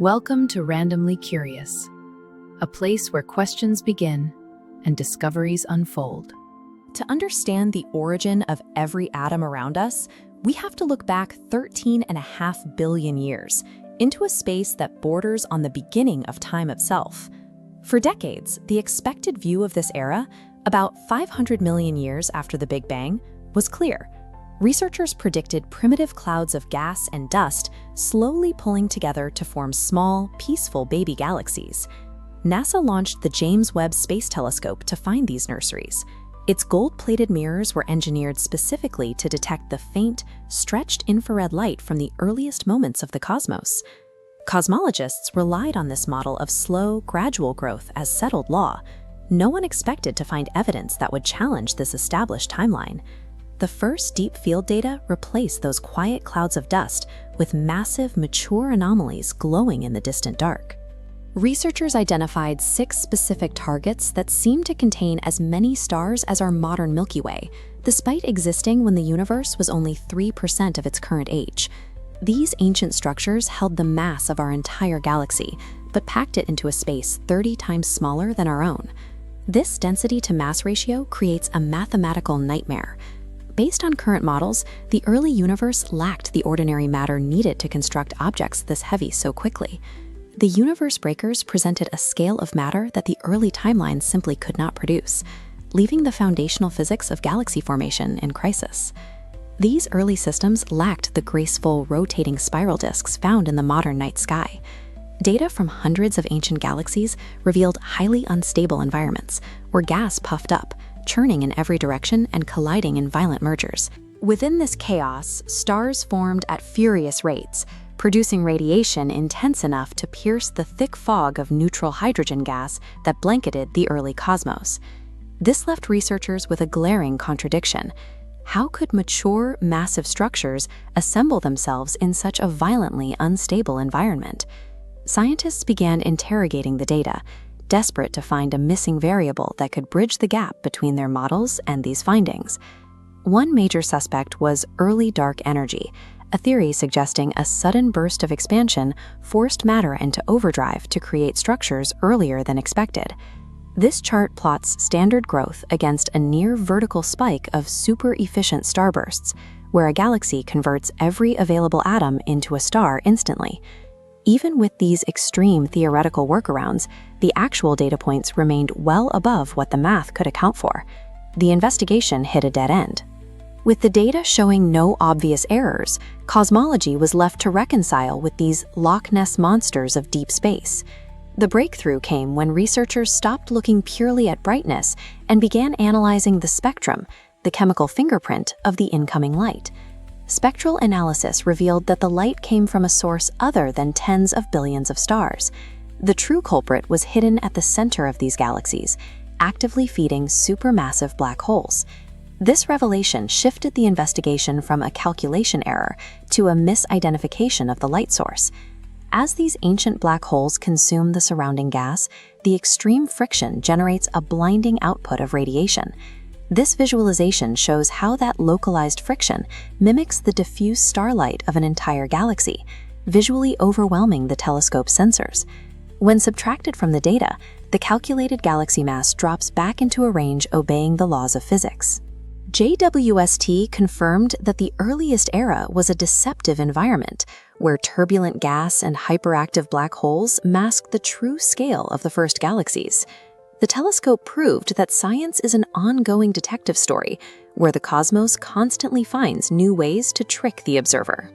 Welcome to Randomly Curious, a place where questions begin and discoveries unfold. To understand the origin of every atom around us, we have to look back 13.5 billion years into a space that borders on the beginning of time itself. For decades, the expected view of this era, about 500 million years after the Big Bang, was clear. Researchers predicted primitive clouds of gas and dust slowly pulling together to form small, peaceful baby galaxies. NASA launched the James Webb Space Telescope to find these nurseries. Its gold-plated mirrors were engineered specifically to detect the faint, stretched infrared light from the earliest moments of the cosmos. Cosmologists relied on this model of slow, gradual growth as settled law. No one expected to find evidence that would challenge this established timeline. The first deep field data replaced those quiet clouds of dust with massive, mature anomalies glowing in the distant dark. Researchers identified 6 specific targets that seemed to contain as many stars as our modern Milky Way, despite existing when the universe was only 3% of its current age. These ancient structures held the mass of our entire galaxy, but packed it into a space 30 times smaller than our own. This density-to-mass ratio creates a mathematical nightmare. Based on current models, the early universe lacked the ordinary matter needed to construct objects this heavy so quickly. The universe breakers presented a scale of matter that the early timelines simply could not produce, leaving the foundational physics of galaxy formation in crisis. These early systems lacked the graceful, rotating spiral disks found in the modern night sky. Data from hundreds of ancient galaxies revealed highly unstable environments, where gas puffed up, churning in every direction and colliding in violent mergers. Within this chaos, stars formed at furious rates, producing radiation intense enough to pierce the thick fog of neutral hydrogen gas that blanketed the early cosmos. This left researchers with a glaring contradiction. How could mature, massive structures assemble themselves in such a violently unstable environment? Scientists began interrogating the data, desperate to find a missing variable that could bridge the gap between their models and these findings. One major suspect was early dark energy, a theory suggesting a sudden burst of expansion forced matter into overdrive to create structures earlier than expected. This chart plots standard growth against a near vertical spike of super-efficient starbursts, where a galaxy converts every available atom into a star instantly. Even with these extreme theoretical workarounds, the actual data points remained well above what the math could account for. The investigation hit a dead end. With the data showing no obvious errors, cosmology was left to reconcile with these Loch Ness monsters of deep space. The breakthrough came when researchers stopped looking purely at brightness and began analyzing the spectrum, the chemical fingerprint of the incoming light. Spectral analysis revealed that the light came from a source other than tens of billions of stars. The true culprit was hidden at the center of these galaxies, actively feeding supermassive black holes. This revelation shifted the investigation from a calculation error to a misidentification of the light source. As these ancient black holes consume the surrounding gas, the extreme friction generates a blinding output of radiation. This visualization shows how that localized friction mimics the diffuse starlight of an entire galaxy, visually overwhelming the telescope's sensors. When subtracted from the data, the calculated galaxy mass drops back into a range obeying the laws of physics. JWST confirmed that the earliest era was a deceptive environment, where turbulent gas and hyperactive black holes masked the true scale of the first galaxies. The telescope proved that science is an ongoing detective story, where the cosmos constantly finds new ways to trick the observer.